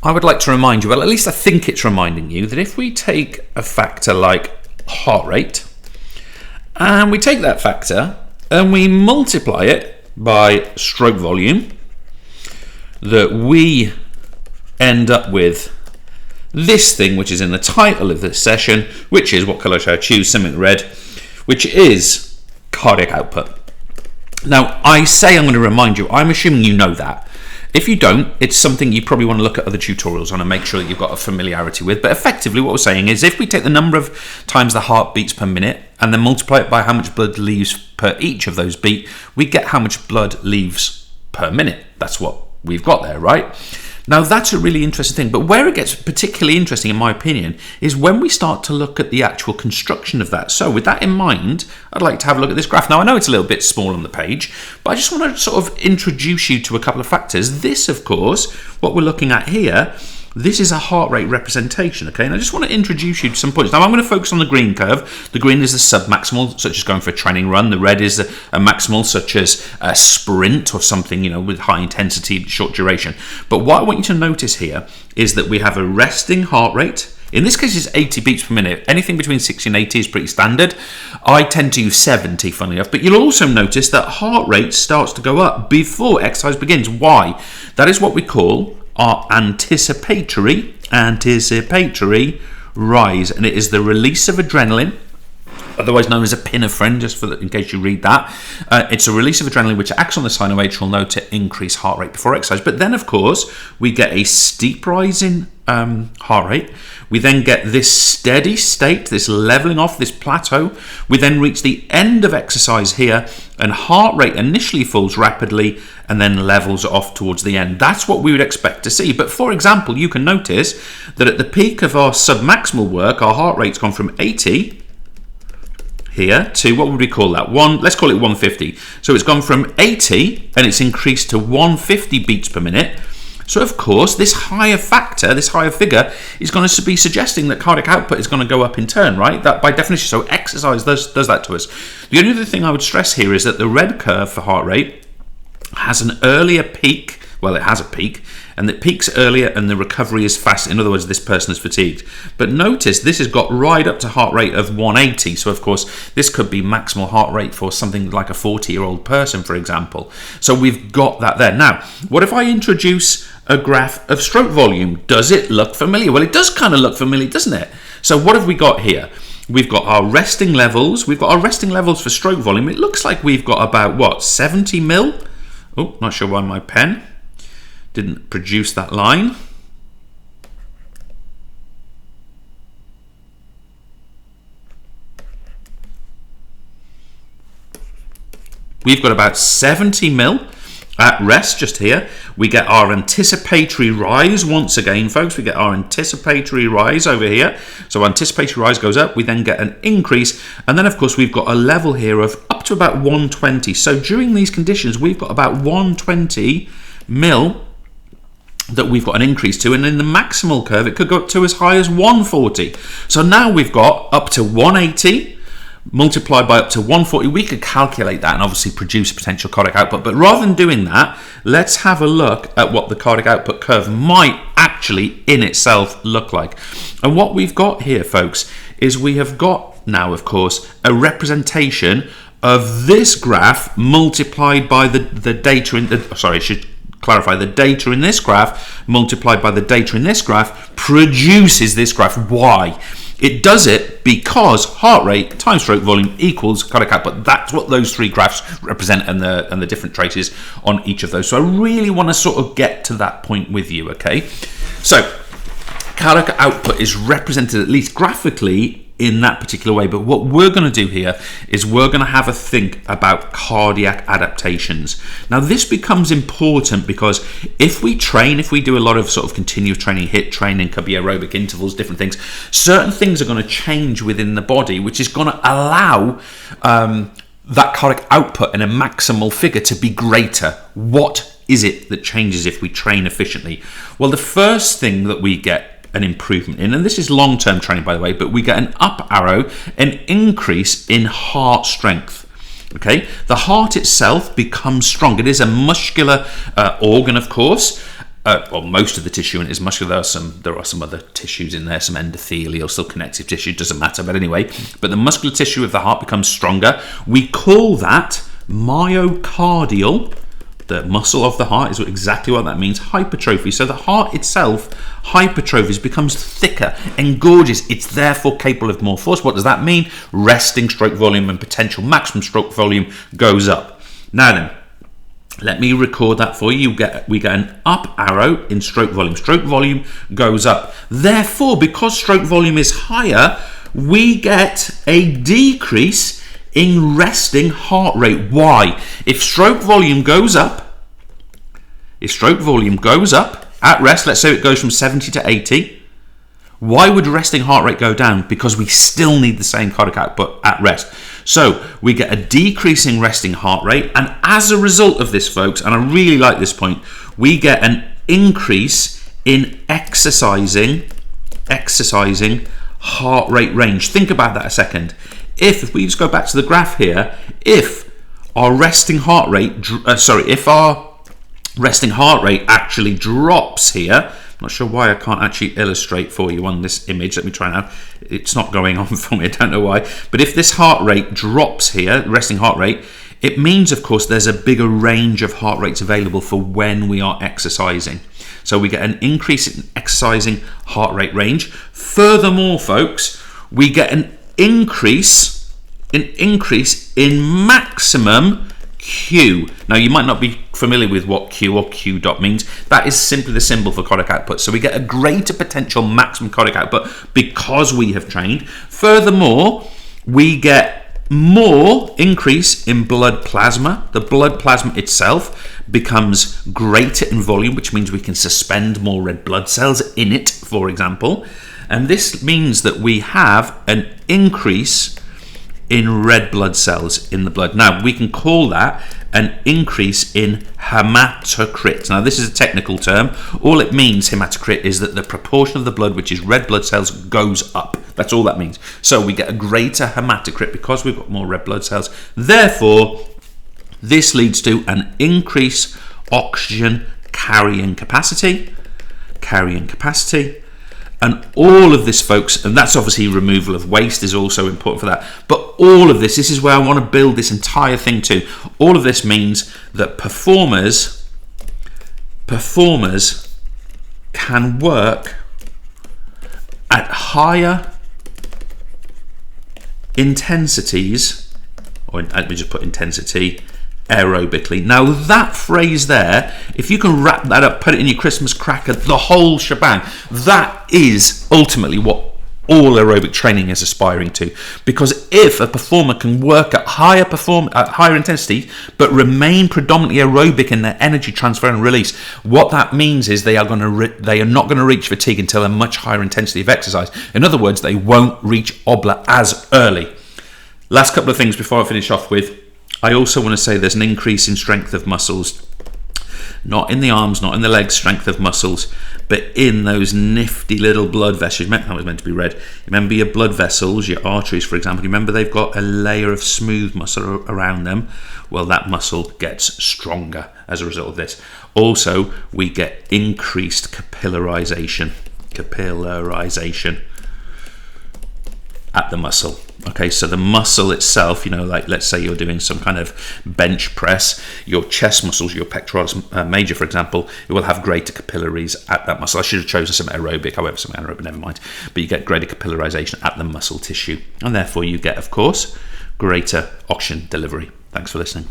I would like to remind you, well, at least I think it's reminding you, that if we take a factor like heart rate, and we take that factor and we multiply it by stroke volume, that we end up with this thing, which is in the title of this session, which is, what colour should I choose? Something red, which is cardiac output. Now, I say I'm going to remind you, I'm assuming you know that. If you don't, it's something you probably want to look at other tutorials on and make sure that you've got a familiarity with. But effectively what we're saying is if we take the number of times the heart beats per minute and then multiply it by how much blood leaves per each of those beat, we get how much blood leaves per minute. That's what we've got there, right? Now, that's a really interesting thing, but where it gets particularly interesting, in my opinion, is when we start to look at the actual construction of that. So with that in mind, I'd like to have a look at this graph. Now, I know it's a little bit small on the page, but I just want to sort of introduce you to a couple of factors. This, of course, what we're looking at here, this is a heart rate representation, okay? And I just want to introduce you to some points. Now, I'm going to focus on the green curve. The green is the sub-maximal, such as going for a training run. The red is a maximal, such as a sprint or something, you know, with high intensity, short duration. But what I want you to notice here is that we have a resting heart rate. In this case, it's 80 beats per minute. Anything between 60 and 80 is pretty standard. I tend to use 70, funnily enough. But you'll also notice that heart rate starts to go up before exercise begins. Why? That is what we call our anticipatory rise, and it is the release of adrenaline, otherwise known as epinephrine, just in case you read that. It's a release of adrenaline which acts on the sinoatrial node to increase heart rate before exercise. But then, of course, we get a steep rise in heart rate. We then get this steady state, this leveling off, this plateau. We then reach the end of exercise here, and heart rate initially falls rapidly and then levels off towards the end. That's what we would expect to see. But for example, you can notice that at the peak of our submaximal work, our heart rate's gone from 80 here to, what would we call that? Let's call it 150. So it's gone from 80 and it's increased to 150 beats per minute. So of course, this higher factor, this higher figure, is going to be suggesting that cardiac output is going to go up in turn, right? That by definition, so exercise does that to us. The only other thing I would stress here is that the red curve for heart rate has an earlier peak. Well, it has a peak, and it peaks earlier and the recovery is fast. In other words, this person is fatigued. But notice this has got right up to heart rate of 180. So of course, this could be maximal heart rate for something like a 40-year-old person, for example. So we've got that there. Now, what if I introduce a graph of stroke volume? Does it look familiar? Well, it does kind of look familiar, doesn't it? So what have we got here? We've got our resting levels. We've got our resting levels for stroke volume. It looks like we've got about, what, 70 mil? Oh, not sure why my pen didn't produce that line. We've got about 70 mil at rest just here. We get our anticipatory rise once again, folks. We get our anticipatory rise over here. So anticipatory rise goes up. We then get an increase. And then, of course, we've got a level here of up to about 120. So during these conditions, we've got about 120 mil that we've got an increase to, and in the maximal curve it could go up to as high as 140. So now we've got up to 180 multiplied by up to 140. We could calculate that and obviously produce a potential cardiac output, but rather than doing that, let's have a look at what the cardiac output curve might actually in itself look like. And what we've got here, folks, is we have got now, of course, a representation of this graph multiplied by the data in the, sorry, I should clarify, the data in this graph multiplied by the data in this graph produces this graph. Why? It does it because heart rate times stroke volume equals cardiac output. That's what those three graphs represent, and the different traces on each of those. So I really want to sort of get to that point with you, okay? So cardiac output is represented at least graphically in that particular way, but what we're going to do here is we're going to have a think about cardiac adaptations. Now this becomes important because if we do a lot of sort of continuous training, HIIT training, could be aerobic intervals, different things, certain things are going to change within the body, which is going to allow that cardiac output in a maximal figure to be greater. What is it that changes if we train efficiently? Well, the first thing that we get an improvement in, and this is long-term training, by the way, but we get an up arrow, an increase in heart strength. Okay, the heart itself becomes strong. It is a muscular organ, of course. well, most of the tissue in it is muscular. There are some other tissues in there, some endothelial, still connective tissue, doesn't matter. But anyway, but the muscular tissue of the heart becomes stronger. We call that myocardial. The muscle of the heart is exactly what that means, hypertrophy. So the heart itself hypertrophies, becomes thicker, engorges. It's therefore capable of more force. What does that mean? Resting stroke volume and potential maximum stroke volume goes up. Now then, let me record that for you. We get an up arrow in stroke volume. Stroke volume goes up. Therefore, because stroke volume is higher, we get a decrease in resting heart rate. Why? If stroke volume goes up at rest, let's say it goes from 70 to 80, why would resting heart rate go down? Because we still need the same cardiac output at rest. So we get a decreasing resting heart rate, and as a result of this, folks, and I really like this point, we get an increase in exercising heart rate range. Think about that a second. If we just go back to the graph here, if our resting heart rate, actually drops here, I'm not sure why I can't actually illustrate for you on this image. Let me try now. It's not going on for me, I don't know why. But if this heart rate drops here, resting heart rate, it means, of course, there's a bigger range of heart rates available for when we are exercising. So we get an increase in exercising heart rate range. Furthermore, folks, we get an increase in maximum Q. Now, you might not be familiar with what Q or Q dot means. That is simply the symbol for cardiac output. So we get a greater potential maximum cardiac output because we have trained. Furthermore, we get more increase in blood plasma. The blood plasma itself becomes greater in volume, which means we can suspend more red blood cells in it, for example. And this means that we have an increase in red blood cells in the blood. Now, we can call that an increase in hematocrit. Now, this is a technical term. All it means, hematocrit, is that the proportion of the blood which is red blood cells goes up. That's all that means. So we get a greater hematocrit because we've got more red blood cells. Therefore, this leads to an increased oxygen carrying capacity. And all of this, folks, and that's obviously removal of waste is also important for that. But all of this is where I want to build this entire thing to. All of this means that performers can work at higher intensities, or let me just put intensity, aerobically. Now, that phrase there, if you can wrap that up, put it in your Christmas cracker, the whole shebang, that is ultimately what all aerobic training is aspiring to. Because if a performer can work at higher intensity but remain predominantly aerobic in their energy transfer and release, what that means is they are not going to reach fatigue until a much higher intensity of exercise. In other words, they won't reach OBLA as early. Last couple of things before I finish off with, I also want to say there's an increase in strength of muscles, not in the arms, not in the legs, strength of muscles, but in those nifty little blood vessels. That was meant to be red. Remember your blood vessels, your arteries, for example. Remember they've got a layer of smooth muscle around them. Well, that muscle gets stronger as a result of this. Also, we get increased capillarization at the muscle. Okay, so the muscle itself, like let's say you're doing some kind of bench press, your chest muscles, your pectoralis major, for example, it will have greater capillaries at that muscle. I should have chosen some aerobic, however, some anaerobic, never mind. But you get greater capillarization at the muscle tissue, and therefore you get, of course, greater oxygen delivery. Thanks for listening.